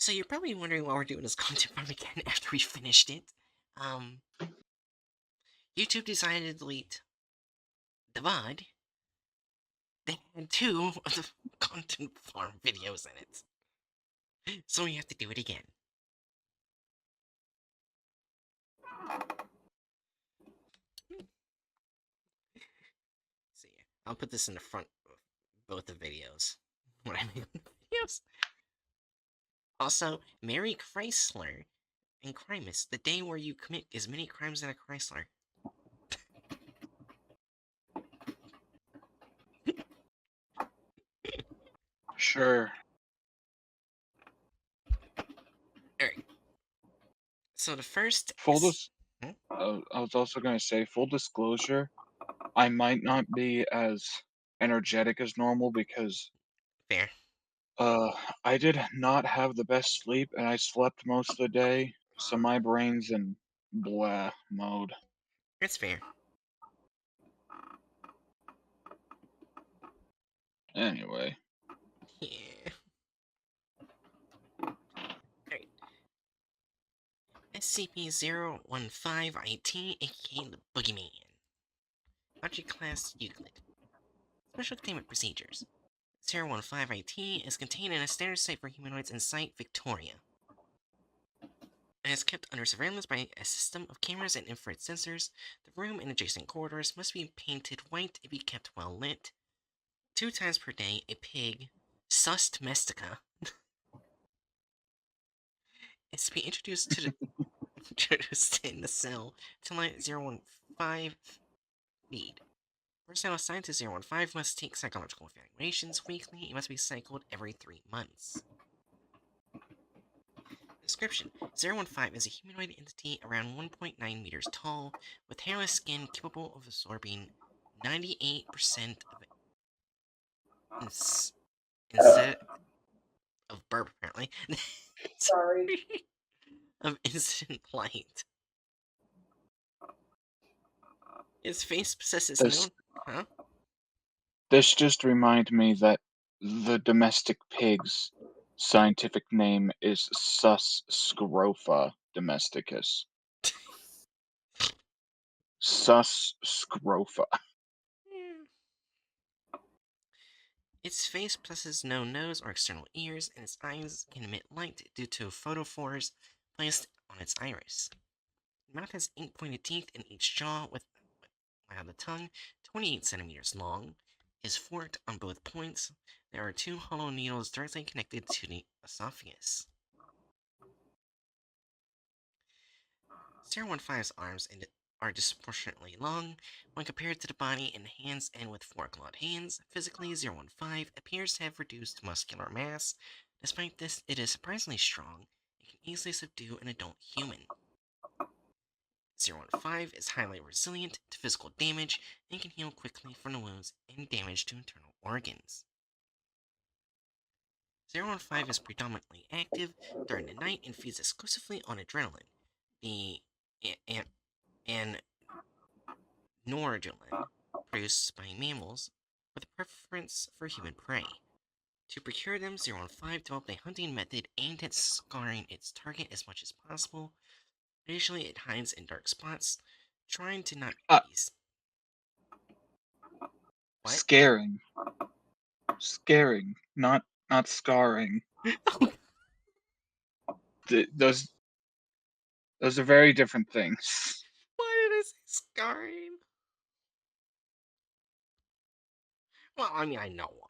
So you're probably wondering why we're doing this content farm again after we finished it. Um, YouTube decided to delete the VOD. They had two of the content farm videos in it. So we have to do it again. See, I'll put this in the front of both the videos. When I make videos. Also, Mary Chrysler and Crimus, the day where you commit as many crimes as a Chrysler. Sure. Alright. So the first Full is... dis Hmm? I was also gonna say, full disclosure, I might not be as energetic as normal because, Fair. uh, I did not have the best sleep and I slept most of the day, so my brain's in blah mode. It's fair. Anyway, Yeah. Alright. SCP-015-IT, aka the Boogeyman. Object Class Euclid. Special Containment Procedures. 015-IT is contained in a standard site for humanoids in Site Victoria. It is kept under surveillance by a system of cameras and infrared sensors. The room and adjacent corridors must be painted white and be kept well lit. 2 times per day, a pig, Sus domestica, is to be introduced in the cell to light 015 feed. Personnel assigned to 015 must take psychological evaluations weekly. It must be cycled every 3 months. Description: 015 is a humanoid entity around 1.9 meters tall, with hairless skin capable of absorbing 98% of instead of burp, apparently. Sorry. Of instant light. Its face possesses this no... Huh? this just reminded me that the domestic pig's scientific name is Sus scrofa domesticus. Sus scrofa. Yeah. Its face possesses no nose or external ears, and its eyes can emit light due to photophores placed on its iris. The mouth has 8 pointed teeth in each jaw, while the tongue, 28 centimeters long, is forked on both points. There are 2 hollow needles directly connected to the esophagus. 015's arms are disproportionately long when compared to the body and hands, and with 4 clawed hands. Physically, 015 appears to have reduced muscular mass. Despite this, it is surprisingly strong and can easily subdue an adult human. 015 is highly resilient to physical damage and can heal quickly from the wounds and damage to internal organs. 015 is predominantly active during the night and feeds exclusively on adrenaline, the and noradrenaline produced by mammals, with a preference for human prey. To procure them, 015 developed a hunting method aimed at scarring its target as much as possible. Initially, it hides in dark spots, trying to not Uh, be... What? Scaring. Scaring, not scarring. Those are very different things. Why did I say scarring? Well, I mean, I know why.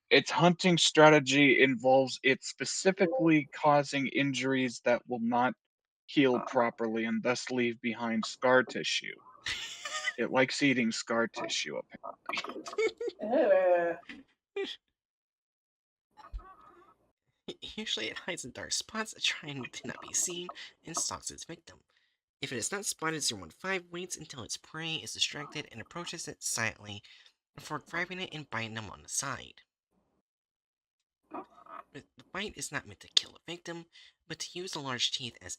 Its hunting strategy involves it specifically causing injuries that will not heal properly and thus leave behind scar tissue. It likes eating scar tissue, Ugh. Usually, it hides in dark spots, trying to not be seen, and stalks its victim. If it is not spotted, 015 waits until its prey is distracted and approaches it silently before grabbing it and biting them on the side. The bite is not meant to kill the victim, but to use the large teeth as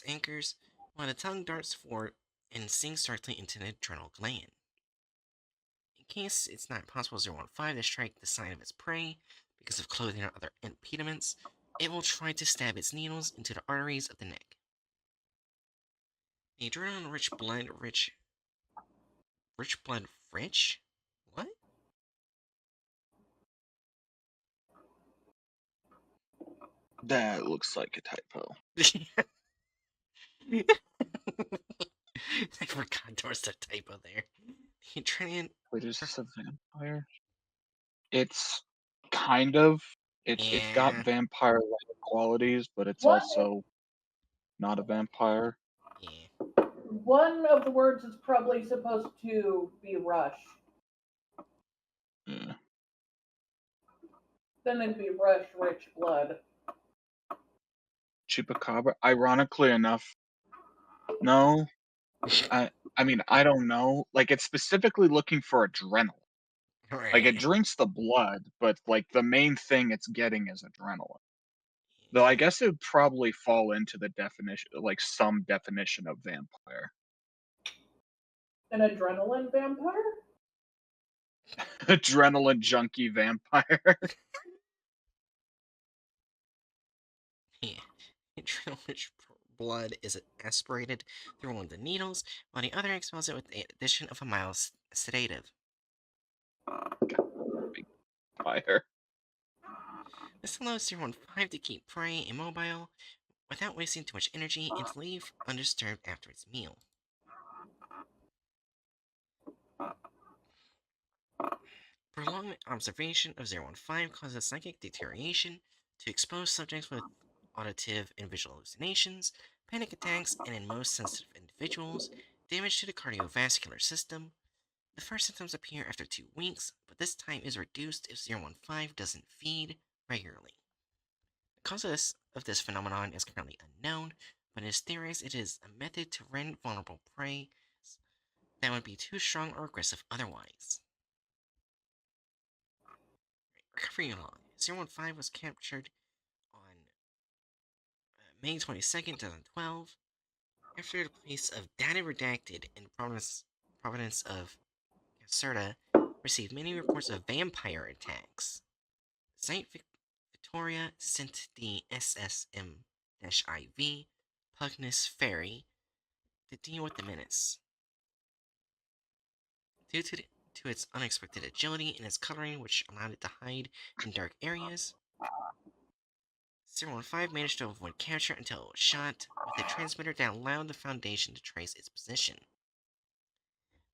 anchors, while the tongue darts forward and sinks directly into the adrenal gland. In case it's not possible 015 to strike the side of its prey because of clothing or other impediments, it will try to stab its needles into the arteries of the neck. The adrenaline-rich blood, rich blood, rich? What? That looks like a typo. I forgot there was a typo there. The adrenaline. Wait, is this a vampire? It's kind of. It's got Yeah. vampire-like qualities, but it's What? also not a vampire. Yeah. One of the words is probably supposed to be rush. Yeah. Then it'd be rush, rich blood. Chupacabra. Ironically enough, no. I mean, I don't know. Like, it's specifically looking for adrenaline. Like, it Right. drinks the blood, but like the main thing it's getting is adrenaline. Though I guess it would probably fall into the definition, like some definition of vampire. An adrenaline vampire? Adrenaline junkie vampire. Yeah. Adrenaline-rich blood is aspirated through one of the needles, while the other expels it with the addition of a mild sedative. Fire. This allows 015 to keep prey immobile without wasting too much energy and to leave undisturbed after its meal. Prolonged observation of 015 causes psychic deterioration to expose subjects with auditive and visual hallucinations, panic attacks, and in most sensitive individuals, damage to the cardiovascular system. The first symptoms appear after 2 weeks, but this time is reduced if 015 doesn't feed regularly. The cause of this phenomenon is currently unknown, but it is theorized it is a method to rend vulnerable prey that would be too strong or aggressive otherwise. Recovery log 015 was captured on May 22nd, 2012, after the police of data redacted in province of Caserta received many reports of vampire attacks. St. Victoria sent the SSM-IV Pugnus Ferry to deal with the menace. Due to its unexpected agility and its coloring, which allowed it to hide in dark areas, 015 managed to avoid capture until it was shot with a transmitter that allowed the Foundation to trace its position.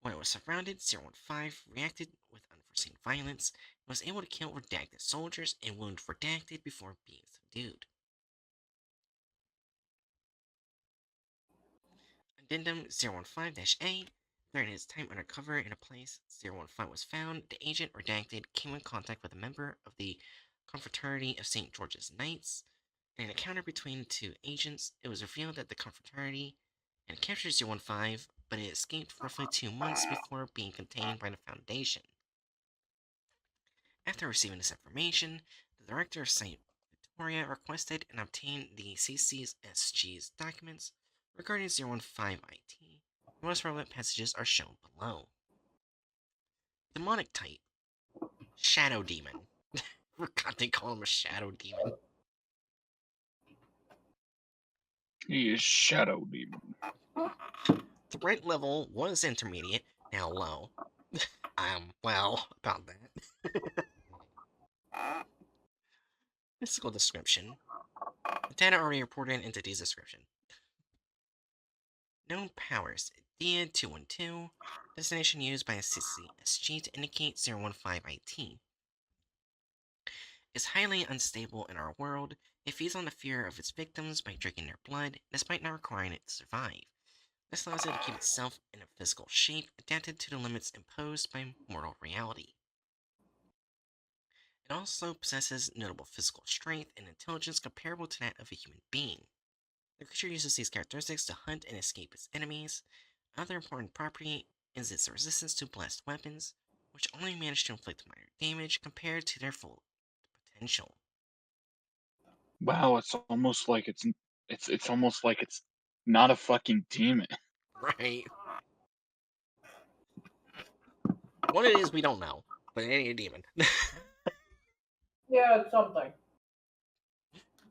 When it was surrounded, 015 reacted with unforeseen violence and was able to kill redacted soldiers and wound redacted before being subdued. Addendum 015-A. During his time undercover in a place 015 was found, the agent redacted came in contact with a member of the Confraternity of St. George's Knights. In an encounter between the two agents, it was revealed that the Confraternity had captured 015, but it escaped roughly 2 months before being contained by the Foundation. After receiving this information, the director of St. Victoria requested and obtained the CCSG's documents regarding 015 IT. The most relevant passages are shown below. Demonic type. Shadow Demon. Forgot they call him a Shadow Demon. He is Shadow Demon. Threat level was intermediate, now low. Well, about that. Physical description. Data already reported in entity's description. Known powers. Dia 212. Designation used by a CCSG to indicate 015 IT. Is highly unstable in our world. It feeds on the fear of its victims by drinking their blood, despite not requiring it to survive. This allows it to keep itself in a physical shape adapted to the limits imposed by mortal reality. It also possesses notable physical strength and intelligence comparable to that of a human being. The creature uses these characteristics to hunt and escape its enemies. Another important property is its resistance to blast weapons, which only manage to inflict minor damage compared to their full potential. Wow, it's almost like it's almost like it's not a fucking demon. Right. What it is, we don't know, but it ain't a demon. Yeah, it's something.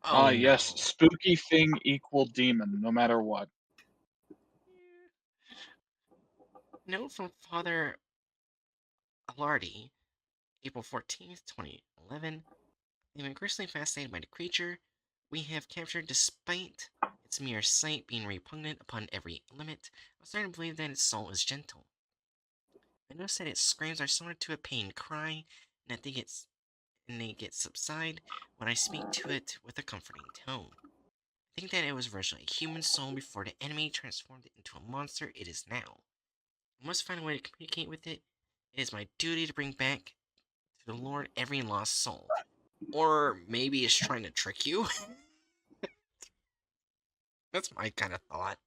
Oh Yes, no. spooky thing equal demon, no matter what. Note from Father Alardi, April 14th, 2011. I am increasingly fascinated by the creature we have captured despite its mere sight being repugnant upon every limit. I'm starting to believe that its soul is gentle. I notice that its screams are similar to a pained cry, and that they get subside when I speak to it with a comforting tone. I think that it was originally a human soul before the enemy transformed it into a monster it is now. I must find a way to communicate with it. It is my duty to bring back to the Lord every lost soul. Or maybe it's trying to trick you? That's my kind of thought.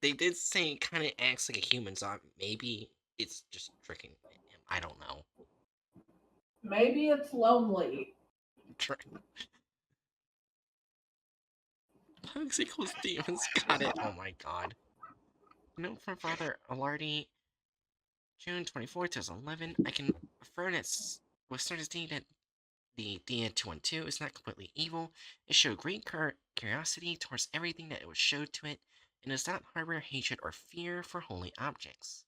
They did say it kind of acts like a human, so maybe it's just tricking him. I don't know. Maybe it's lonely. Pugs equals demons. Got it. Oh my god. Note from Father Alardi, June 24th, 2011. I can affirm that with certainty that the DN212 is not completely evil. It showed great curiosity towards everything that it was showed to it, and does not harbor hatred or fear for holy objects.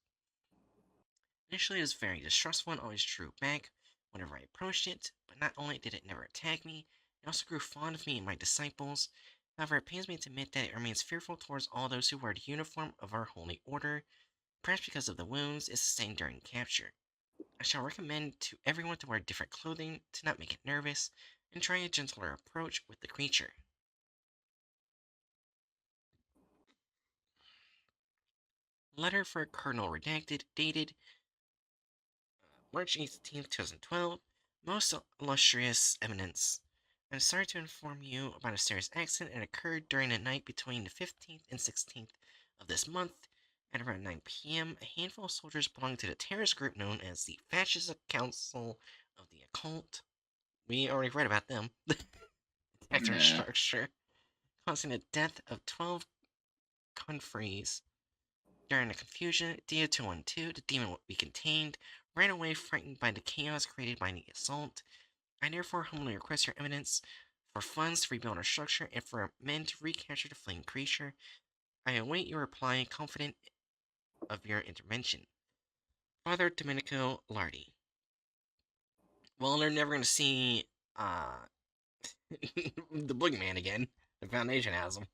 Initially, it was very distrustful and always drew back whenever I approached it, but not only did it never attack me, it also grew fond of me and my disciples. However, it pains me to admit that it remains fearful towards all those who wear the uniform of our holy order, perhaps because of the wounds it sustained during capture. I shall recommend to everyone to wear different clothing to not make it nervous, and try a gentler approach with the creature. Letter for Cardinal Redacted, dated March 18th, 2012. Most illustrious eminence. I'm sorry to inform you about a serious accident that occurred during the night between the 15th and 16th of this month. At around 9 p.m., a handful of soldiers belonging to the terrorist group known as the Fascist Council of the Occult. We already read about them. Attacked our Yeah. structure, causing the death of 12 confreres. During the confusion, Dio212, the demon we contained, ran away frightened by the chaos created by the assault. I therefore humbly request your eminence for funds to rebuild our structure and for men to recapture the fleeing creature. I await your reply, confident of your intervention. Father Domenico Lardi. Well, they're never going to see the boogeyman again. The Foundation has him.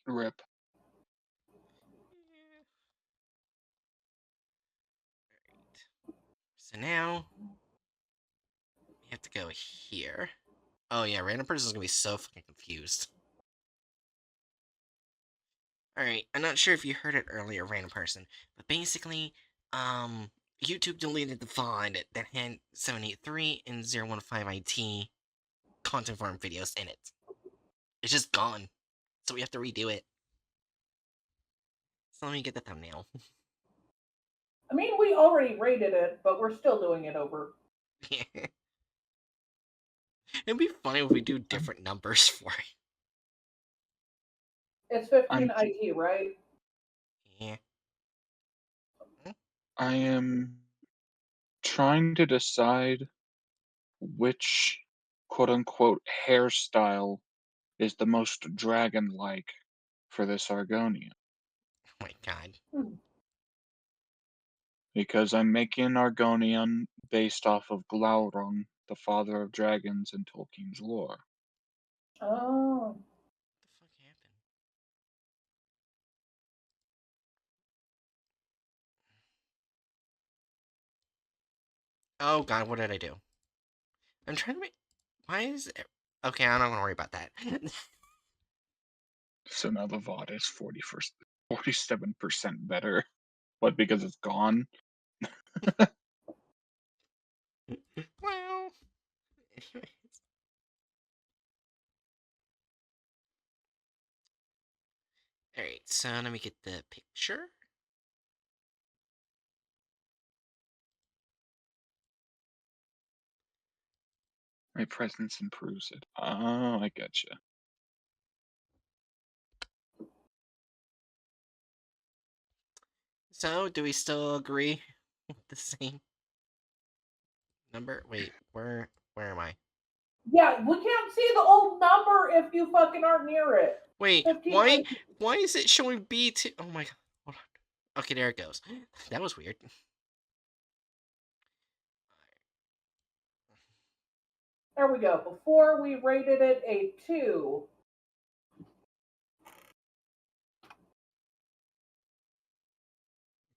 Rip. So now we have to go here. Oh yeah, random person is gonna be so fucking confused. Alright, I'm not sure if you heard it earlier, random person, but basically, YouTube deleted the VOD that had 783 and 015IT content farm videos in it. It's just gone. So we have to redo it. So let me get the thumbnail. I mean, we already rated it, but we're still doing it over. It'd be funny if we do different numbers for it. It's 15 I'm IT, right? Yeah. I am trying to decide which quote unquote hairstyle is the most dragon like for this Argonian. Oh my god. Hmm. Because I'm making an Argonian based off of Glaurung, the father of dragons in Tolkien's lore. Oh. What the fuck happened? Oh god, what did I do? I'm trying to make. Why is it. Okay, I'm not gonna worry about that. So now the VOD is 47% better. What, because it's gone? Well, anyways. Alright, so let me get the picture. My presence improves it. Oh, I getcha. So, do we still agree with the same? Number? Wait, where am I? Yeah, we can't see the old number if you fucking aren't near it. Wait, 15. why is it showing B2? Oh my god. Hold on. Okay, there it goes. That was weird. There we go. Before we rated it a 2.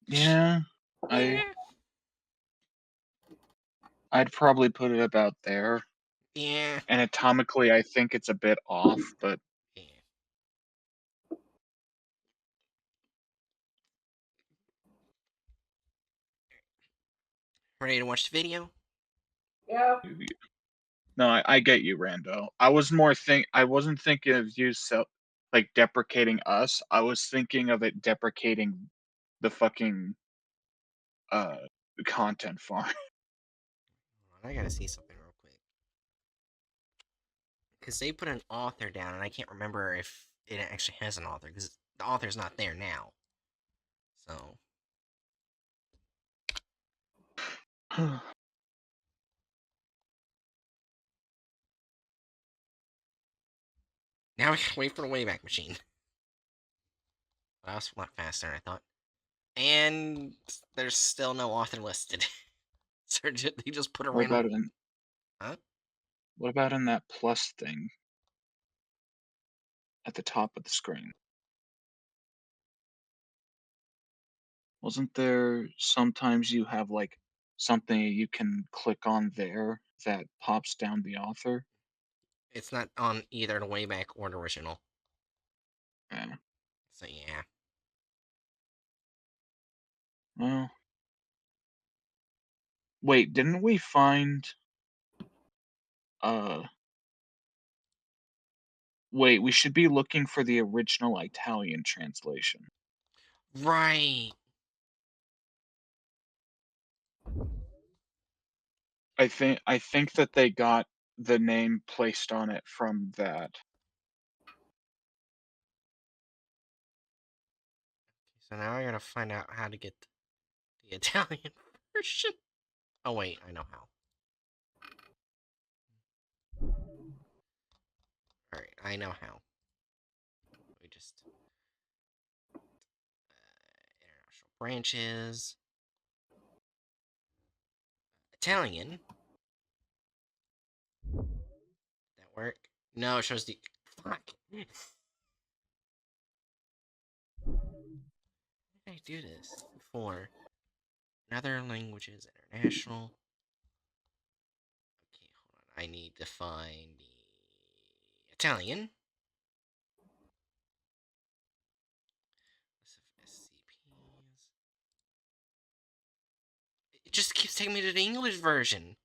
Yeah, Yeah. I'd probably put it about there. Yeah. Anatomically, I think it's a bit off, but Yeah. Ready to watch the video? Yeah. no, I get you, Rando. I wasn't thinking of you like deprecating us. I was thinking of it deprecating the fucking uh content farm. I gotta see something real quick. Because they put an author down, and I can't remember if it actually has an author, because the author's not there now. So. Now we gotta wait for the Wayback Machine. That was a lot faster than I thought. And there's still no author listed. So they just put a what about random. in Huh? what about in that plus thing at the top of the screen? Wasn't there sometimes you have like something you can click on there that pops down the author? It's not on either the Wayback or the original. Yeah. So yeah. Well, wait, didn't we find uh wait, we should be looking for the original Italian translation. Right. I think that they got the name placed on it from that. So now I gotta find out how to get the Italian version. Oh wait, I know how. Alright, I know how. We just international branches. Italian. Did that work? No, it shows the fuck. How did I do this before? In other languages, international. Okay, hold on. I need to find the Italian. SCPs. It just keeps taking me to the English version.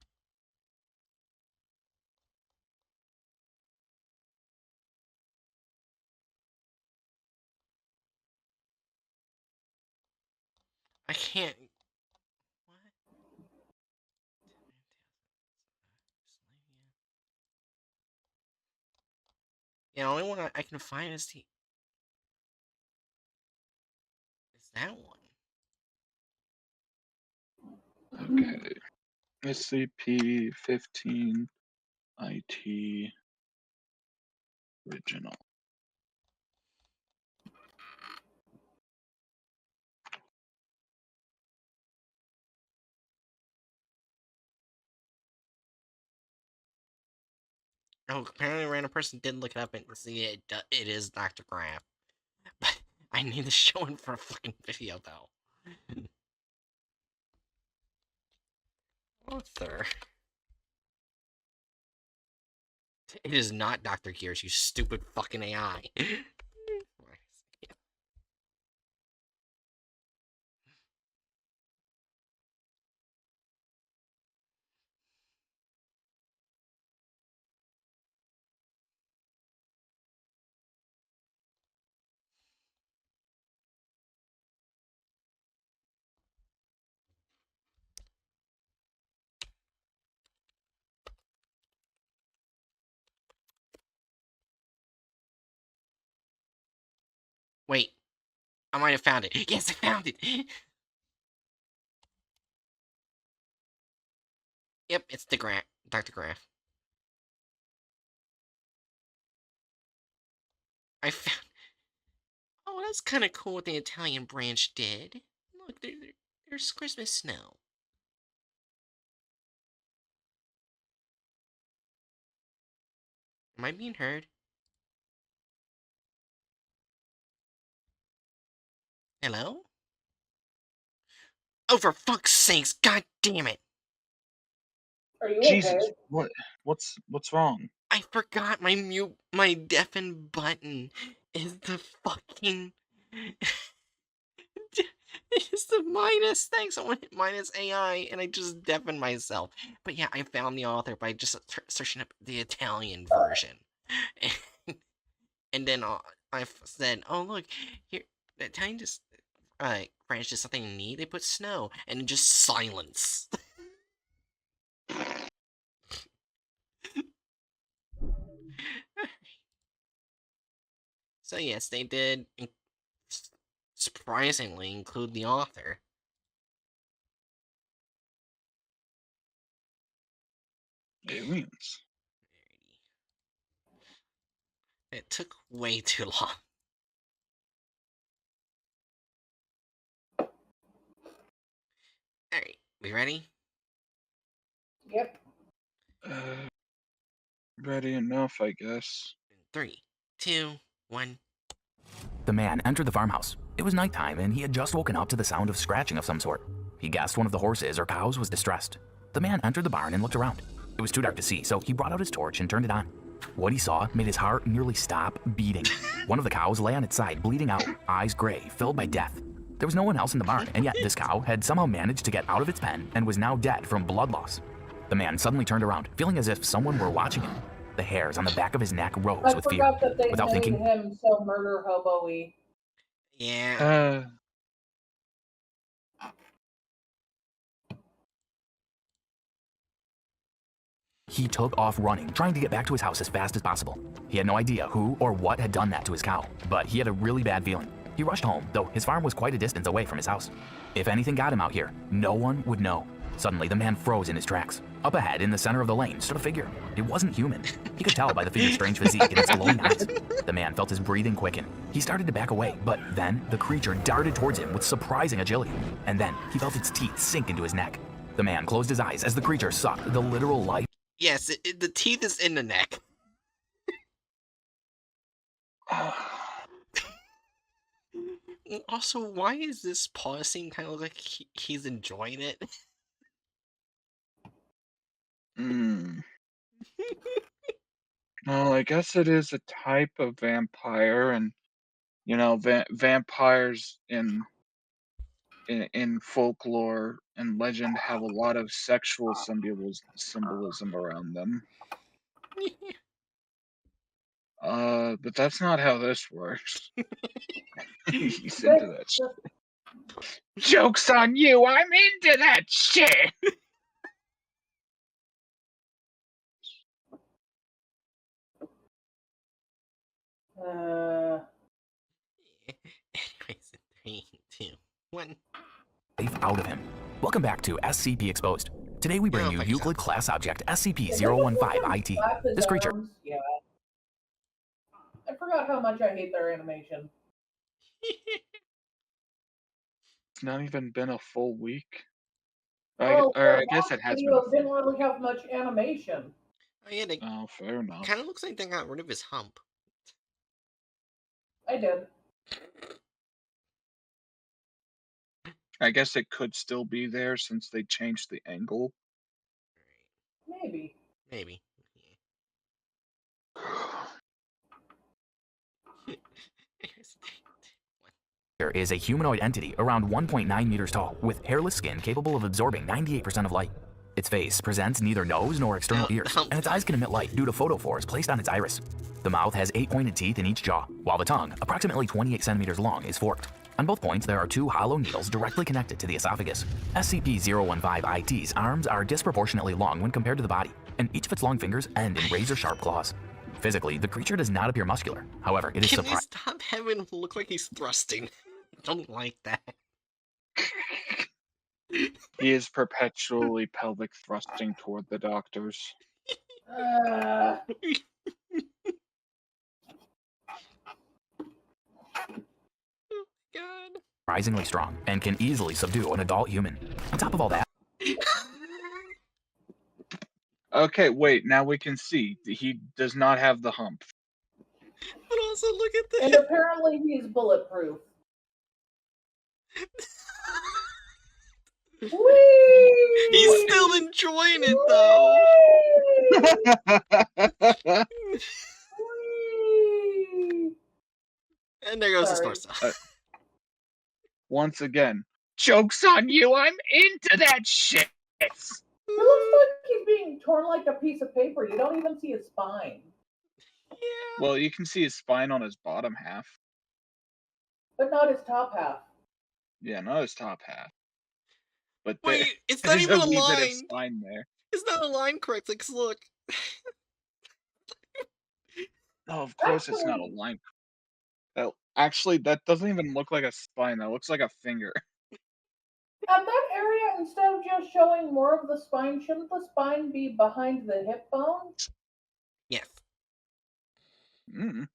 I can't. What? Yeah, the only one I can find is that one. Okay. SCP-15 IT original. Oh, apparently a random person did look it up and see it. It is Dr. Graf. But I need to show him for a fucking video, though. Author. It is not Dr. Gears, you stupid fucking AI. Wait, I might have found it. Yes, I found it. Yep, it's the Dr. Graf. I found. Oh, that's kind of cool what the Italian branch did. Look, there's Christmas snow. Am I being heard? Hello? Oh, for fuck's sakes! God damn it! Are you Jesus, okay? what's wrong? I forgot my deafen button is the fucking. It's the minus. Thanks, I want minus AI, and I just deafened myself. But yeah, I found the author by just searching up the Italian version, and then I said, "Oh look, here the Italian just French did something neat. They put snow and just silence." So yes, they did surprisingly include the author. Aliens. It took way too long. Alright, we ready? Yep. Ready enough, I guess. 3, 2, 1. The man entered the farmhouse. It was nighttime, and he had just woken up to the sound of scratching of some sort. He guessed one of the horses or cows was distressed. The man entered the barn and looked around. It was too dark to see, so he brought out his torch and turned it on. What he saw made his heart nearly stop beating. One of the cows lay on its side, bleeding out, eyes gray, filled by death. There was no one else in the barn, and yet this cow had somehow managed to get out of its pen and was now dead from blood loss. The man suddenly turned around, feeling as if someone were watching him. The hairs on the back of his neck rose I with fear. forgot that they Without made thinking, him so murder hobo-y. Yeah. he took off running, trying to get back to his house as fast as possible. He had no idea who or what had done that to his cow, but he had a really bad feeling. He rushed home, though his farm was quite a distance away from his house. If anything got him out here, no one would know. Suddenly, the man froze in his tracks. Up ahead, in the center of the lane, stood a figure. It wasn't human. He could tell by the figure's strange physique and its glowing eyes. The man felt his breathing quicken. He started to back away, but then the creature darted towards him with surprising agility. And then he felt its teeth sink into his neck. The man closed his eyes as the creature sucked the literal life. Yes, the teeth is in the neck. Also, why is this paw scene kind of like he's enjoying it? Well, I guess it is a type of vampire, and you know, vampires in folklore and legend have a lot of sexual symbolism around them. But that's not how this works. He's into that shit. Joke's on you! I'm into that shit! Anyways, 3, 2, 1. Out of him. Welcome back to SCP Exposed. Today we bring you Euclid class object SCP-015-IT. This creature. Yeah. I forgot how much I hate their animation. It's not even been a full week. Well, I guess it has been. Didn't really have much animation. Oh yeah, Oh, fair enough. kind of looks like they got rid of his hump. I did. I guess it could still be there since they changed the angle. Maybe. Maybe. There is a humanoid entity around 1.9 meters tall, with hairless skin capable of absorbing 98% of light. Its face presents neither nose nor external ears, and its eyes can emit light due to photophores placed on its iris. The mouth has 8 pointed teeth in each jaw, while the tongue, approximately 28 centimeters long, is forked. On both points, there are 2 hollow needles directly connected to the esophagus. SCP-015-IT's arms are disproportionately long when compared to the body, and each of its long fingers end in razor-sharp claws. Physically, the creature does not appear muscular. However, it is Can they stop having him look like he's thrusting? I don't like that. He is perpetually pelvic thrusting toward the doctors. Uh, God. Surprisingly strong and can easily subdue an adult human. On top of all that, Okay, wait, now we can see. He does not have the hump. But also look at and this. apparently he's bulletproof. Whee! He's still enjoying it though. Whee! And there goes the store Sorry. stuff. Once again, joke's on you, I'm into that shit! It looks like he's being torn like a piece of paper. You don't even see his spine. Yeah. Well, you can see his spine on his bottom half. But not his top half. Yeah, not his top half. But Wait, it's not there's even a a wee bit of line. spine there. It's not a line correctly, because look. Oh, of course it's not a Actually- line. Actually, that doesn't even look like a spine. That looks like a finger. At that area, instead of just showing more of the spine, shouldn't the spine be behind the hip bone? Yes. Mm.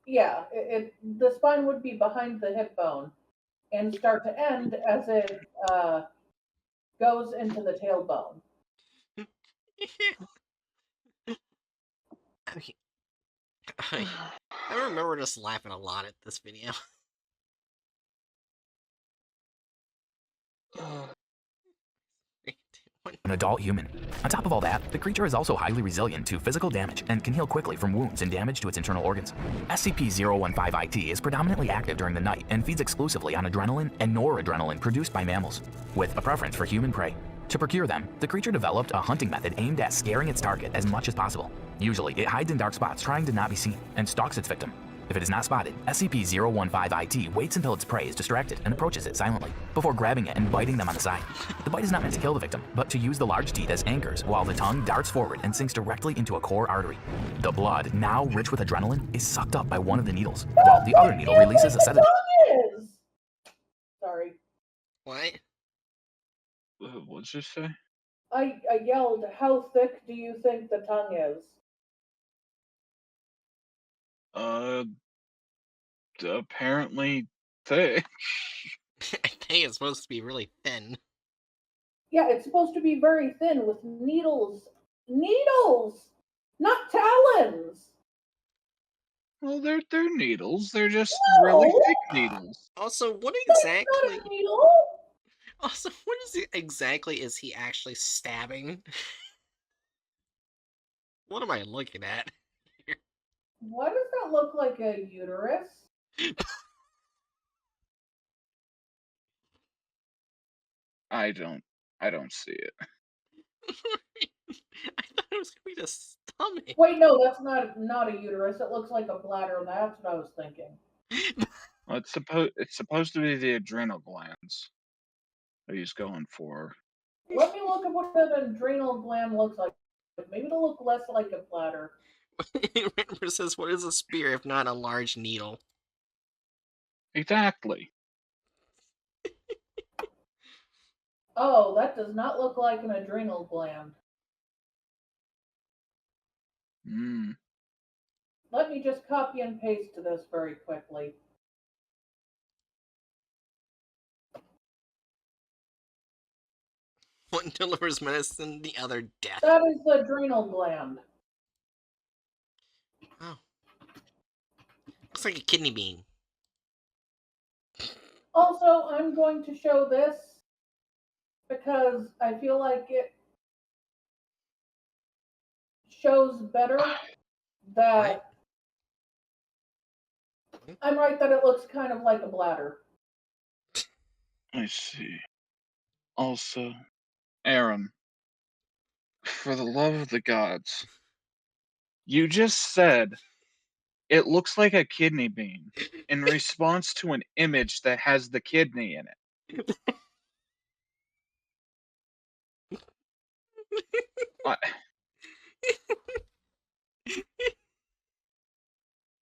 Yeah, the spine would be behind the hip bone and start to end as it goes into the tailbone. I remember just laughing a lot at this video. an adult human. On top of all that, the creature is also highly resilient to physical damage and can heal quickly from wounds and damage to its internal organs. SCP-015-IT is predominantly active during the night and feeds exclusively on adrenaline and noradrenaline produced by mammals, with a preference for human prey. To procure them, the creature developed a hunting method aimed at scaring its target as much as possible. Usually, it hides in dark spots trying to not be seen and stalks its victim. If it is not spotted, SCP-015-IT waits until its prey is distracted and approaches it silently, before grabbing it and biting them on the side. The bite is not meant to kill the victim, but to use the large teeth as anchors while the tongue darts forward and sinks directly into a core artery. The blood, now rich with adrenaline, is sucked up by one of the needles, while the other needle releases a sedative. Is. Sorry. What? What'd you say? I yelled, how thick do you think the tongue is? Apparently thick. I think it's supposed to be really thin. Yeah, it's supposed to be very thin with needles. Needles! Not talons! Well, they're needles. They're just really No. thick needles. Also, what That's exactly? not a needle! Also, what is it exactly is he actually stabbing? What am I looking at? Why does that look like a uterus? I don't see it. I thought it was gonna be the stomach. Wait, no, that's not a uterus. It looks like a bladder. That's what I was thinking. Well, it's supposed to be the adrenal glands that he's going for. Let me look at what an adrenal gland looks like. Maybe it'll look less like a bladder. Renver says, "What is a spear if not a large needle?" Exactly. Oh, that does not look like an adrenal gland. Hmm. Let me just copy and paste this very quickly. One delivers medicine, the other death. That is the adrenal gland. Oh. Looks like a kidney bean. Also, I'm going to show this because I feel like it shows better that I'm right that it looks kind of like a bladder. I see. Also, Aaron, for the love of the gods, you just said it looks like a kidney bean in response to an image that has the kidney in it.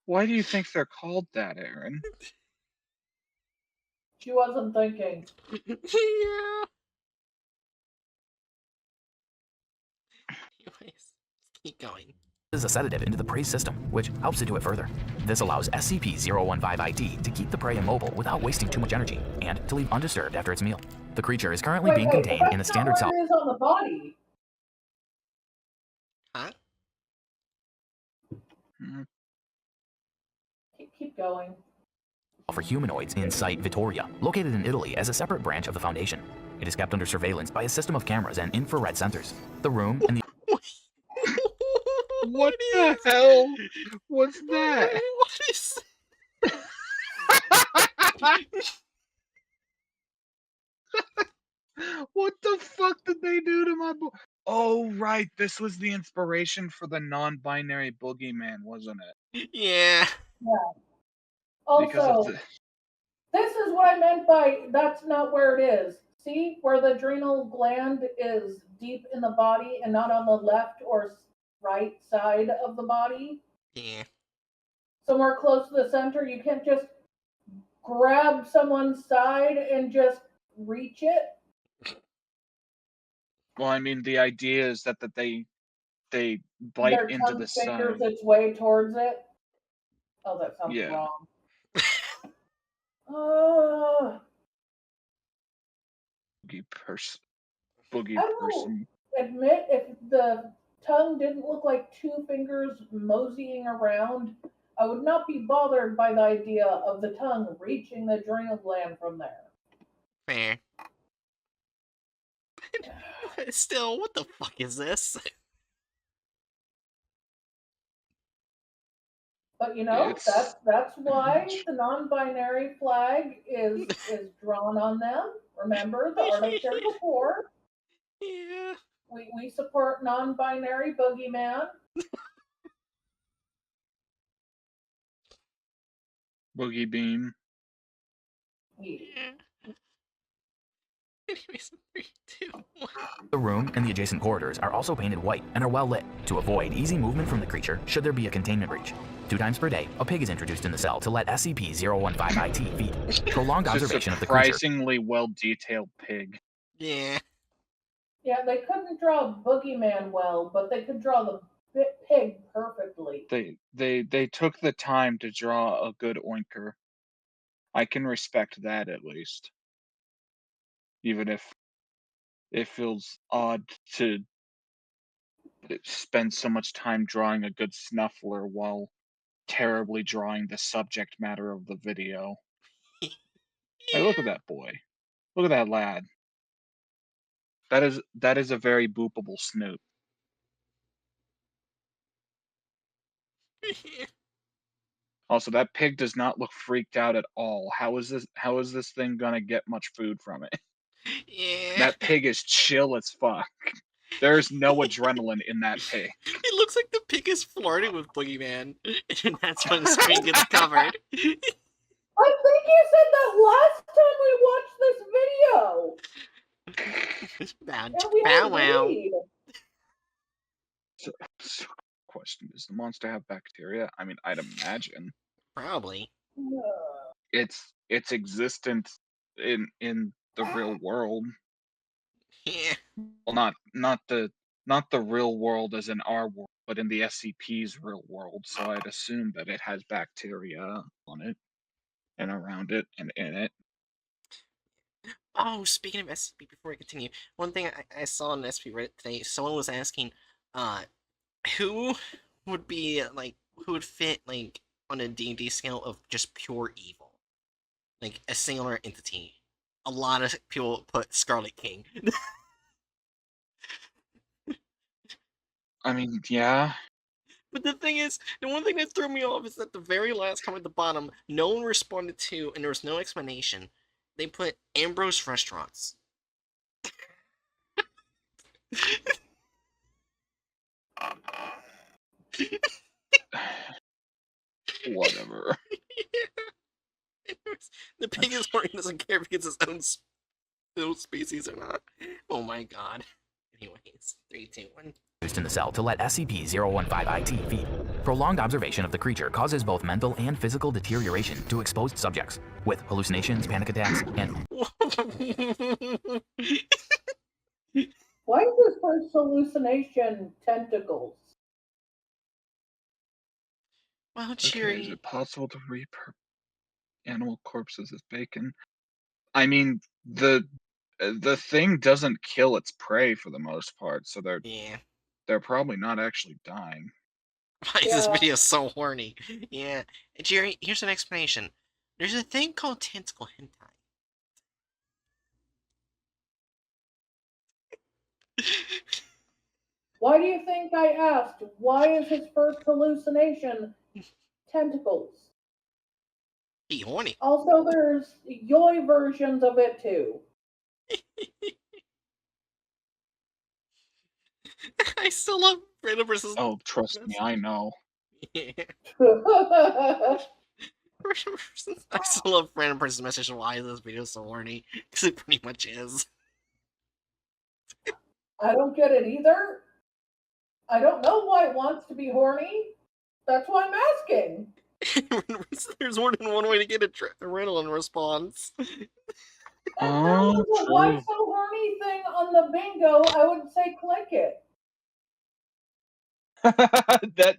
Why do you think they're called that, Aaron? She wasn't thinking. Yeah. Anyways, keep going. Is a sedative into the prey's system, which helps to do it further. This allows SCP-015-ID to keep the prey immobile without wasting too much energy, and to leave undisturbed after its meal. The creature is currently being contained in a standard cell. It is on the body. Huh? Keep going. For humanoids in Site Vittoria, located in Italy as a separate branch of the Foundation. It is kept under surveillance by a system of cameras and infrared sensors. The room and the What the hell was that? What is? What the fuck did they do to my boy? Oh, right. This was the inspiration for the non-binary boogeyman, wasn't it? Yeah. Yeah. Because of Also, the... this is what I meant by that's not where it is. See, where the adrenal gland is deep in the body and not on the left or right side of the body. Yeah. Somewhere close to the center, you can't just grab someone's side and just reach it. Well, I mean, the idea is that they bite Their into tongue the fingers side. its way towards it. Oh, that sounds Yeah. wrong. Boogie I will person. admit, if the tongue didn't look like two fingers moseying around, I would not be bothered by the idea of the tongue reaching the adrenal gland from there. Fair. Still, what the fuck is this? But you know, It's- that's why the non-binary flag is drawn on them. Remember, the art of shared before. Yeah. We support non-binary boogeyman. Boogie Beam. Yeah. Anyways, 3, 2, 1. The room and the adjacent corridors are also painted white and are well lit to avoid easy movement from the creature should there be a containment breach. 2 times per day, a pig is introduced in the cell to let SCP-015-IT feed. Prolonged It's a observation of the creature. surprisingly well-detailed pig. Yeah. Yeah, they couldn't draw boogeyman well, but they could draw the pig perfectly. They took the time to draw a good oinker. I can respect that at least. Even if it feels odd to spend so much time drawing a good snuffler while terribly drawing the subject matter of the video. Hey, look at that boy. Look at that lad. That is a very boopable snoot. Also, that pig does not look freaked out at all. How is this thing gonna get much food from it? Yeah. That pig is chill as fuck. There's no adrenaline in that pig. It looks like the pig is flirting with Boogeyman, and that's when the screen gets covered. I think you said that last time we watched this video. Bow, And we bow wow. agreed. So, question: does the monster have bacteria? I mean, I'd imagine Probably. it's existent in the real world. Yeah. Well, not the real world as in our world, but in the SCP's real world. So I'd assume that it has bacteria on it and around it and in it. Oh, speaking of SCP, before we continue, one thing I saw on SCP Reddit today, someone was asking, who would be, like, who would fit, like, on a D&D scale of just pure evil? Like, a singular entity. A lot of people put Scarlet King. I mean, yeah. But the thing is, the one thing that threw me off is that the very last comment at the bottom, no one responded to, and there was no explanation. They put Ambrose Restaurants. Whatever. Yeah. The pig is horny, doesn't care if it's his own species or not. Oh my god. Anyways, 3, 2, 1. in the cell to let SCP-015-IT feed. Prolonged observation of the creature causes both mental and physical deterioration to exposed subjects, with hallucinations, panic attacks, and Why is his first hallucination tentacles? Well, Okay, is Cheery. it possible to repurpose animal corpses as bacon? I mean, the thing doesn't kill its prey for the most part, so Yeah. they're probably not actually dying. Why is this Yeah. video so horny? Yeah. Jerry, here's an explanation. There's a thing called tentacle hentai. Why do you think I asked? Why is his first hallucination tentacles? Be horny. Also, there's yoi versions of it too. I still love random versus. Oh, trust me, I know. Yeah. I I still love random person's message. Why is this video so horny? Because it pretty much is. don't get it either. I don't know why it wants to be horny. That's why I'm asking. There's more than one way to get a riddle response. If there Oh, was a why true. so horny thing on the bingo, I would say click it.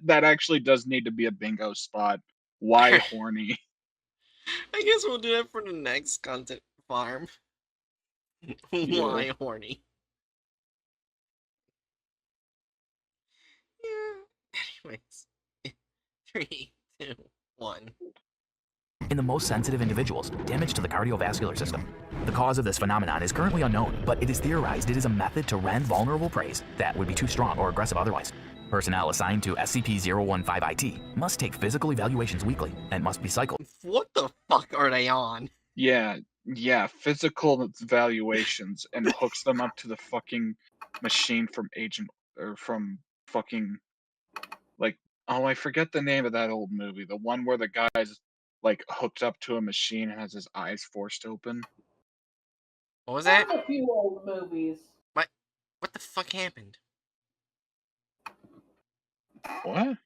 that actually does need to be a bingo spot. Why horny? I guess we'll do that for the next content farm. Why horny? Yeah. Anyways. 3, 2, 1. in the most sensitive individuals, damage to the cardiovascular system. The cause of this phenomenon is currently unknown, but it is theorized it is a method to rend vulnerable prey that would be too strong or aggressive otherwise. Personnel assigned to SCP-015-IT must take physical evaluations weekly and must be cycled. What the fuck are they on? Yeah, physical evaluations and hooks them up to the fucking machine from from fucking like I forget the name of that old movie. The one where the guy's like hooked up to a machine and has his eyes forced open. What was that? There's a few old movies. What the fuck happened? What?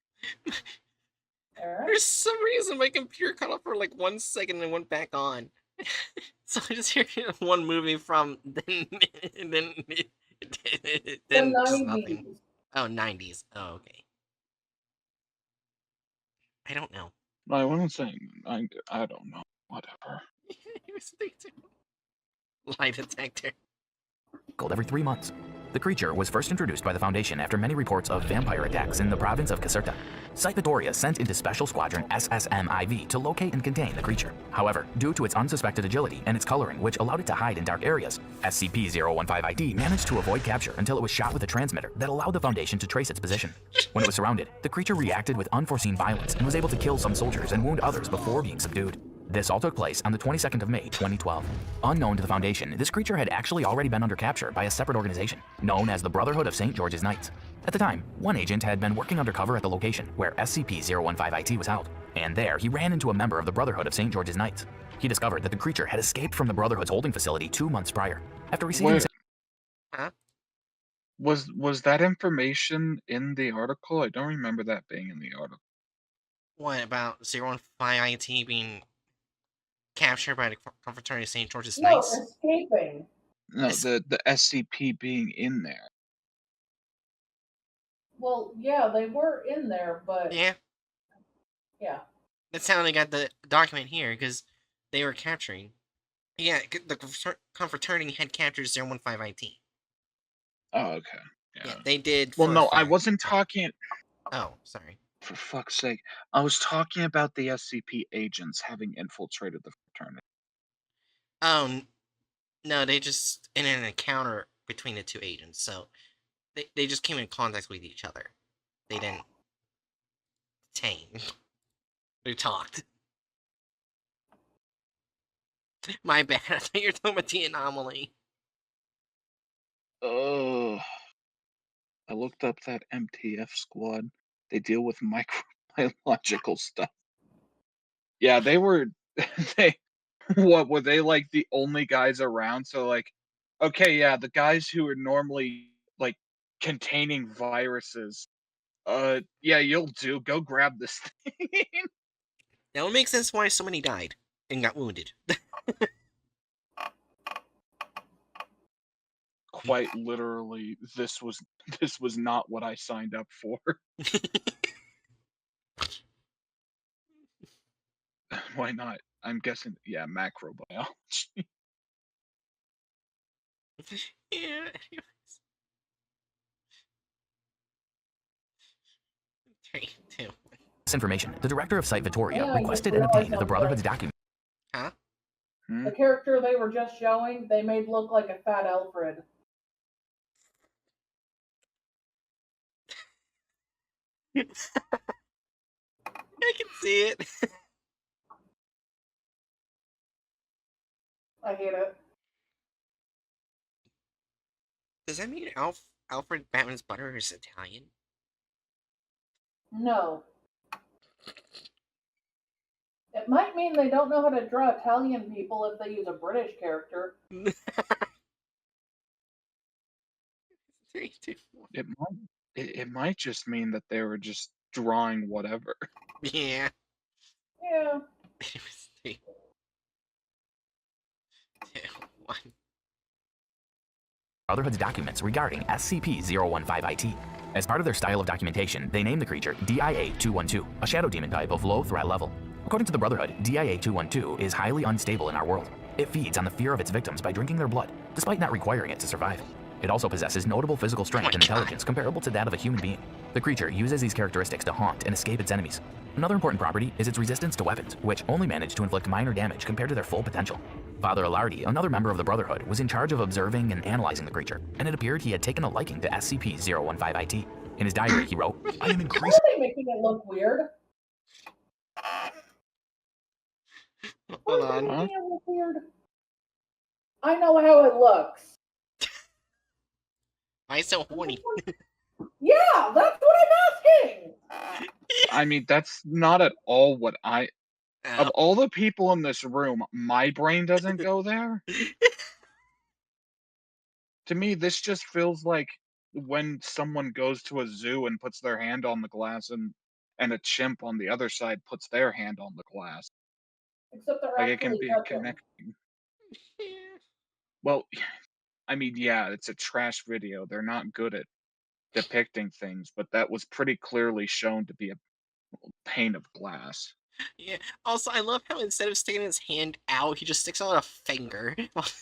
Alright. For some reason, my computer cut off for like 1 second and went back on. So I just hear one movie from then just nothing. 90s. Oh, 90s. Oh, okay. I don't know. I wasn't saying. I don't know. Whatever. Lie detector. Every 3 months. The creature was first introduced by the Foundation after many reports of vampire attacks in the province of Caserta. Site Victoria sent into Special Squadron SSMIV to locate and contain the creature. However, due to its unsuspected agility and its coloring, which allowed it to hide in dark areas, SCP-015-ID managed to avoid capture until it was shot with a transmitter that allowed the Foundation to trace its position. When it was surrounded, the creature reacted with unforeseen violence and was able to kill some soldiers and wound others before being subdued. This all took place on the 22nd of May, 2012. Unknown to the Foundation, this creature had actually already been under capture by a separate organization, known as the Brotherhood of St. George's Knights. At the time, one agent had been working undercover at the location where SCP-015-IT was held, and there he ran into a member of the Brotherhood of St. George's Knights. He discovered that the creature had escaped from the Brotherhood's holding facility 2 months prior. After receiving Wait, Huh? was that information in the article? I don't remember that being in the article. What about 015-IT being captured by the Confraternity of St. George's No, Knights? escaping. No, Es- the SCP being in there. Well, yeah, they were in there, but Yeah, yeah. that's how they got the document here, because they were capturing. Yeah, the Confraternity had captured 015-IT. Oh, okay. Yeah, they did. Well, for a no, I fact. wasn't talking. Oh, sorry. For fuck's sake, I was talking about the SCP agents having infiltrated the fraternity. Oh, no, they just in an encounter between the two agents, so they just came in contact with each other. They didn't detain. They talked. My bad. I thought you were talking about the anomaly. Oh, I looked up that MTF squad. They deal with microbiological stuff. Yeah, they were. They what were they like the only guys around? So like, okay, yeah, the guys who are normally like containing viruses. Yeah, you'll do. Go grab this thing. That would make sense why so many died and got wounded. Quite literally, this was not what I signed up for. Why not? I'm guessing, yeah, macrobiology. Yeah. 3, 2. This information, the director of Site Victoria Yeah, I requested just and obtained realized the Brotherhood's something. document. Huh? The character they were just showing, they made look like a fat Alfred. I can see it. I hate it. Does that mean Alfred Batman's butter is Italian? No. It might mean they don't know how to draw Italian people if they use a British character. 3, 2, 1. It might just mean that they were just drawing whatever. Yeah. Yeah. It was 3, 2, 1. Brotherhood's documents regarding SCP-015-IT. As part of their style of documentation, they named the creature DIA-212, a shadow demon type of low threat level. According to the Brotherhood, DIA-212 is highly unstable in our world. It feeds on the fear of its victims by drinking their blood, despite not requiring it to survive. It also possesses notable physical strength and intelligence comparable to that of a human being. The creature uses these characteristics to haunt and escape its enemies. Another important property is its resistance to weapons, which only manage to inflict minor damage compared to their full potential. Father Alardi, another member of the Brotherhood, was in charge of observing and analyzing the creature, and it appeared he had taken a liking to SCP-015-IT. In his diary, he wrote, "I am Why increasing." are they making it look weird? Hold Why are they on. making it look weird? I know how it looks. Why so horny? Yeah, that's what I'm asking. I mean, that's not at all what of Oh. all the people in this room, my brain doesn't go there. To me, this just feels like when someone goes to a zoo and puts their hand on the glass and a chimp on the other side puts their hand on the glass. Except they're Like, it can actually be touching. connecting. Well, I mean, yeah, it's a trash video. They're not good at depicting things, but that was pretty clearly shown to be a pane of glass. Yeah. Also, I love how instead of sticking his hand out, he just sticks out a finger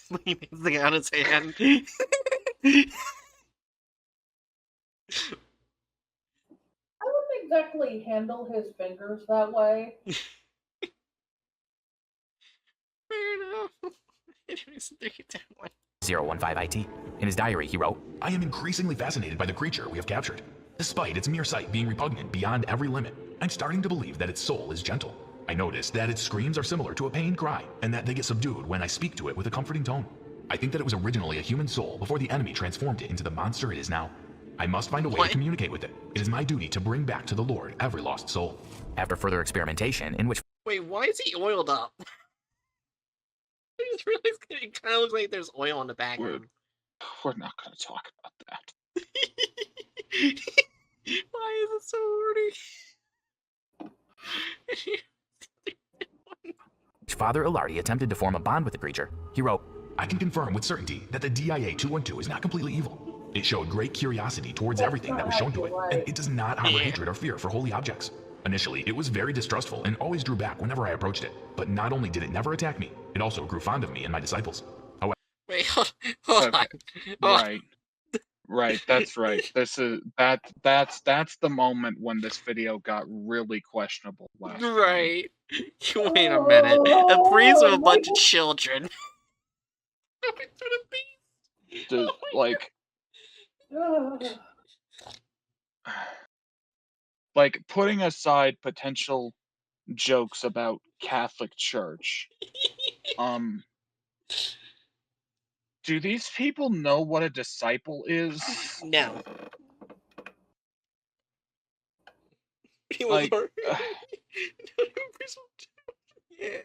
when he makes it out his hand. I wouldn't exactly handle his fingers that way. Fair enough. Anyways, 3, 2, 1. 015-IT. In his diary, he wrote, "I am increasingly fascinated by the creature we have captured. Despite its mere sight being repugnant beyond every limit, I'm starting to believe that its soul is gentle. I noticed that its screams are similar to a pained cry, and that they get subdued when I speak to it with a comforting tone. I think that it was originally a human soul before the enemy transformed it into the monster it is now. I must find a way to communicate with it. It is my duty to bring back to the Lord every lost soul." After further experimentation, in which Wait, why is he oiled up? I just realized it kind of looks like there's oil in the background. We're not going to talk about that. Why is it so horny? Father Alardi attempted to form a bond with the creature, he wrote, "I can confirm with certainty that the DIA-212 is not completely evil. It showed great curiosity towards everything that was shown to it, and it does not harbor hatred or fear for holy objects. Initially, it was very distrustful and always drew back whenever I approached it, but not only did it never attack me, it also grew fond of me and my disciples. Wait, hold on. Right, that's right. That's the moment when this video got really questionable last time. Right. Wait a minute. A priest with a bunch of children. Like putting aside potential jokes about Catholic Church, do these people know what a disciple is? No. He was Like, yeah.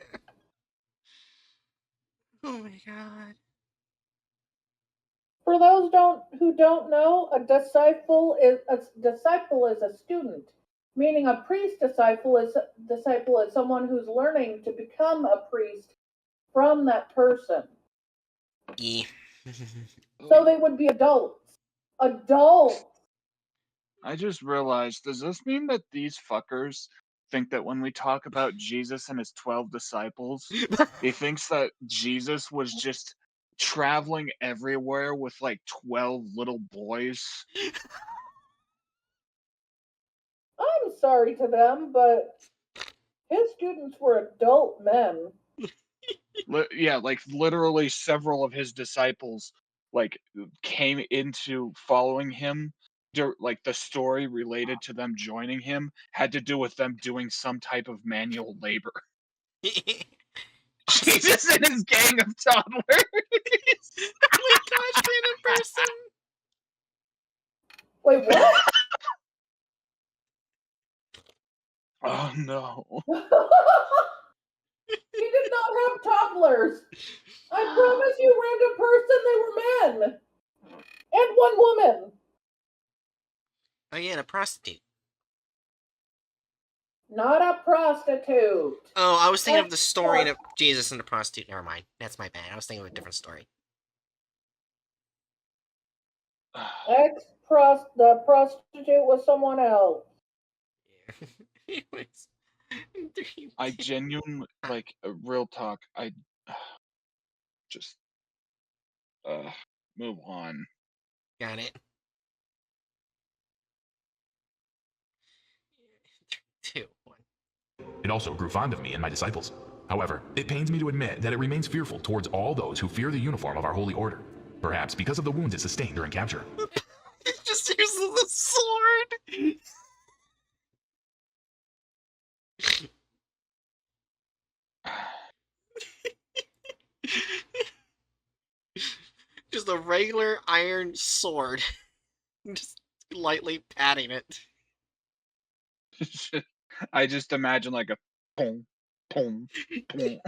Oh my god. For those who don't know, a disciple is a student, meaning a priest disciple is someone who's learning to become a priest from that person. Yeah. So they would be adults. Adults. I just realized, does this mean that these fuckers think that when we talk about Jesus and his 12 disciples, he thinks that Jesus was just traveling everywhere with like 12 little boys? I'm sorry to them, but his students were adult men. Yeah, like literally several of his disciples like came into following him. Like the story related to them joining him had to do with them doing some type of manual labor. Jesus and his gang of toddlers. Oh my gosh, random person. Wait, what? Oh no. He did not have toddlers. I promise you, random person, they were men. And one woman. Oh yeah, the prostitute. Not a prostitute. Oh, I was thinking of the story of Jesus and the prostitute. Never mind. That's my bad. I was thinking of a different story. The prostitute was someone else. Yeah. Anyways. I genuinely, like, real talk, I just, move on. Got it. 3, 2, 1. It also grew fond of me and my disciples. However, it pains me to admit that it remains fearful towards all those who fear the uniform of our holy order. Perhaps because of the wounds it sustained during capture. It just uses the sword! Just a regular iron sword. Just lightly patting it. I just imagine like a boom, boom, boom.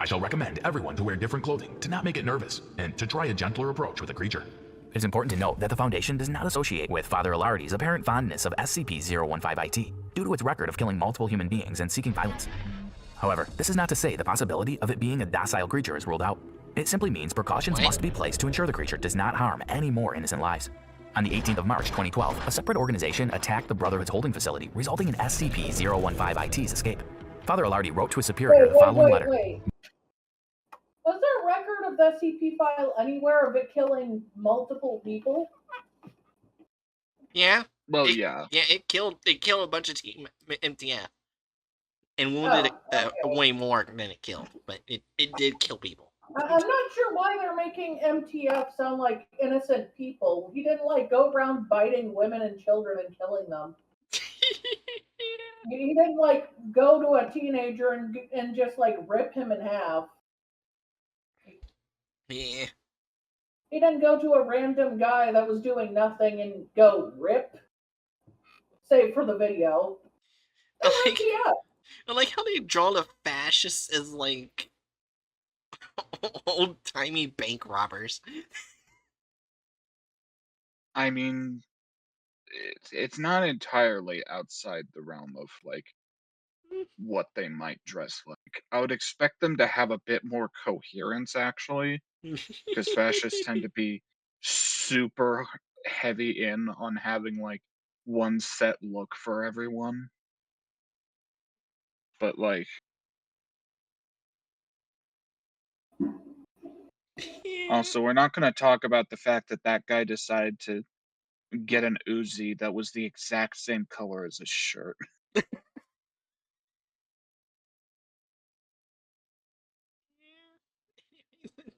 I shall recommend everyone to wear different clothing to not make it nervous and to try a gentler approach with a creature. It's important to note that the Foundation does not associate with Father Ilardi's apparent fondness of SCP-015-IT due to its record of killing multiple human beings and seeking violence. However, this is not to say the possibility of it being a docile creature is ruled out. It simply means precautions must be placed to ensure the creature does not harm any more innocent lives. On the 18th of March 2012, a separate organization attacked the Brotherhood's holding facility, resulting in SCP-015-IT's escape. Father Ilardi wrote to his superior the following letter. Was there a record of the SCP file anywhere of it killing multiple people? Yeah. Well, yeah. Yeah, it killed a bunch of Team MTF. And wounded way more than it killed. But it did kill people. I'm not sure why they're making MTF sound like innocent people. He didn't like go around biting women and children and killing them. He didn't like go to a teenager and just like rip him in half. Yeah. He didn't go to a random guy that was doing nothing and go rip. Save for the video. I like how they draw the fascists as like old-timey bank robbers. I mean, it's not entirely outside the realm of like what they might dress like. I would expect them to have a bit more coherence, actually, because fascists tend to be super heavy in on having like one set look for everyone. But like, also, we're not going to talk about the fact that that guy decided to get an Uzi that was the exact same color as his shirt.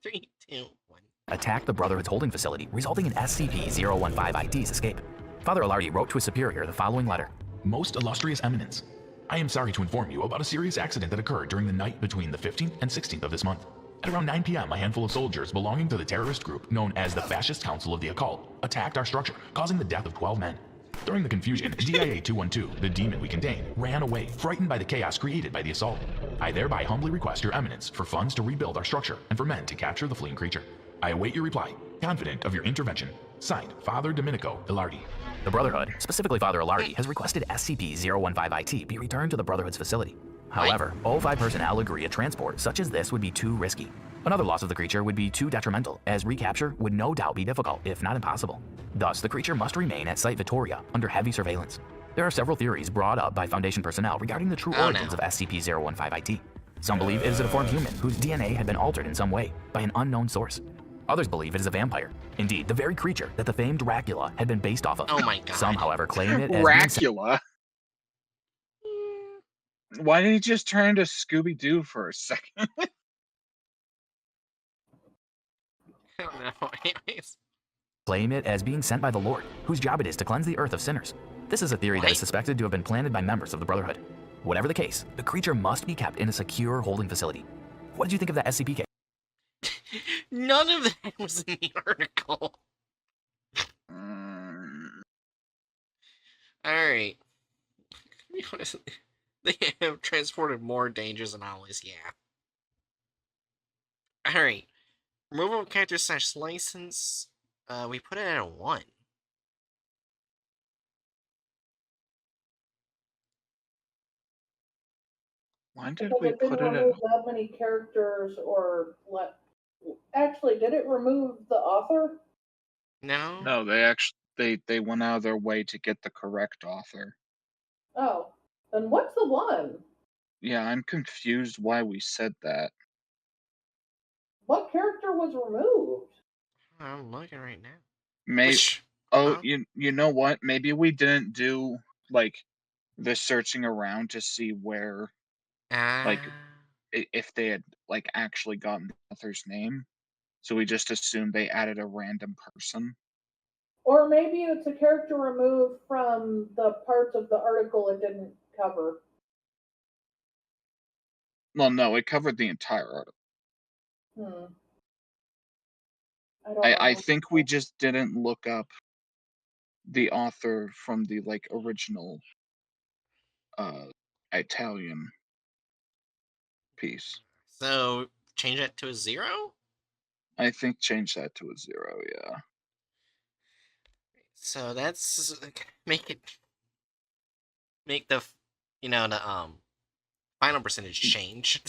3, 2, 1. Attacked the Brotherhood's holding facility, resulting in SCP-015-IT's escape. Father Ilardi wrote to his superior the following letter. Most illustrious eminence, I am sorry to inform you about a serious accident that occurred during the night between the 15th and 16th of this month. At around 9 p.m., a handful of soldiers belonging to the terrorist group known as the Fascist Council of the Occult attacked our structure, causing the death of 12 men. During the confusion, DIA-212, the demon we contain, ran away, frightened by the chaos created by the assault. I thereby humbly request your eminence for funds to rebuild our structure and for men to capture the fleeing creature. I await your reply, confident of your intervention. Signed, Father Domenico Ilardi. The Brotherhood, specifically Father Ilardi, has requested SCP-015-IT be returned to the Brotherhood's facility. However, all 5 personnel agree a transport such as this would be too risky. Another loss of the creature would be too detrimental, as recapture would no doubt be difficult, if not impossible. Thus, the creature must remain at Site Victoria under heavy surveillance. There are several theories brought up by Foundation personnel regarding the true origins of SCP-015-IT. Some believe it is a deformed human whose DNA had been altered in some way by an unknown source. Others believe it is a vampire. Indeed, the very creature that the famed Dracula had been based off of. Oh my god. Some, however, claim it as Dracula? Why didn't he just turn into Scooby-Doo for a second? I don't know. Anyways. claim it as being sent by the Lord, whose job it is to cleanse the earth of sinners. This is a theory that is suspected to have been planted by members of the Brotherhood. Whatever the case, the creature must be kept in a secure holding facility. What did you think of that SCP case? None of that was in the article. Alright. To be honest, they have transported more dangers than always, yeah. Alright. Removal of character / license. We put it at a 1. Why did Because we it didn't put it remove at... that many characters or let. Actually, did it remove the author? No? No, they actually they went out of their way to get the correct author. Oh, then what's the 1? Yeah, I'm confused why we said that. What character was removed? I'm looking right now. Maybe. Which, Oh, you know what? Maybe we didn't do like the searching around to see where like if they had like actually gotten the author's name. So we just assumed they added a random person. Or maybe it's a character removed from the parts of the article it didn't cover. Well, no, it covered the entire article. I don't know. I think we just didn't look up the author from the like original Italian piece. so, change that to a 0? I think change that to a 0, yeah. So that's make the the final percentage change.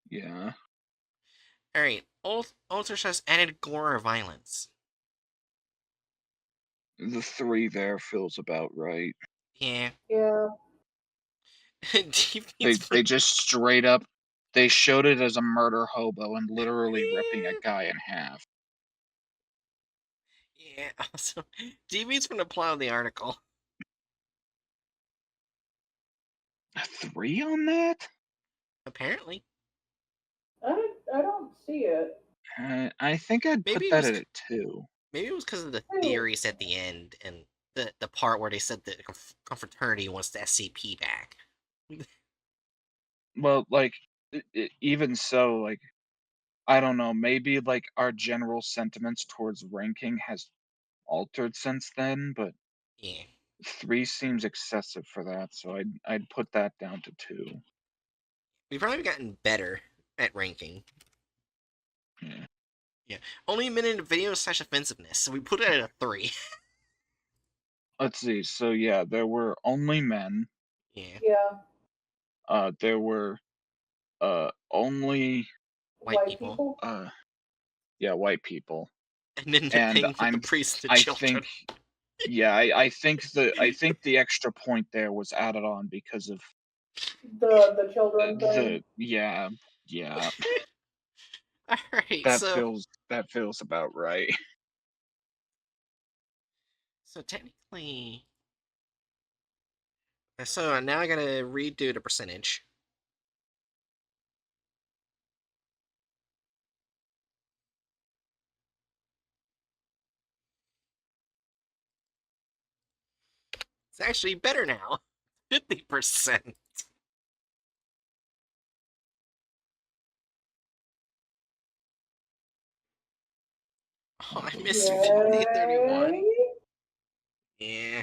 Yeah. All right, alter says added gore or violence. The 3 there feels about right. Yeah. Yeah. They just straight up they showed it as a murder hobo and literally ripping a guy in half. Yeah. Also, deviates from the plot of the article. A 3 on that? Apparently. I don't see it. I think I'd put Maybe it that was at a 2. maybe it was because of the Ooh. theories at the end and the part where they said the confraternity wants the SCP back. Well, like even so, like I don't know, maybe like our general sentiments towards ranking has altered since then, but Yeah. 3 seems excessive for that, so I'd put that down to 2. We've probably gotten better at ranking. Yeah. Yeah. Only a minute of video / offensiveness, so we put it at a 3. Let's see. So yeah, there were only men. Yeah. Yeah. There were only White people. Yeah, white people. And then the And thing with the priest and the I children. think yeah, I think the extra point there was added on because of The children thing. yeah. Alright, That feels about right. So technically... So now I gotta redo the percentage. It's actually better now. 50%. Oh, I missed 5031. Yeah.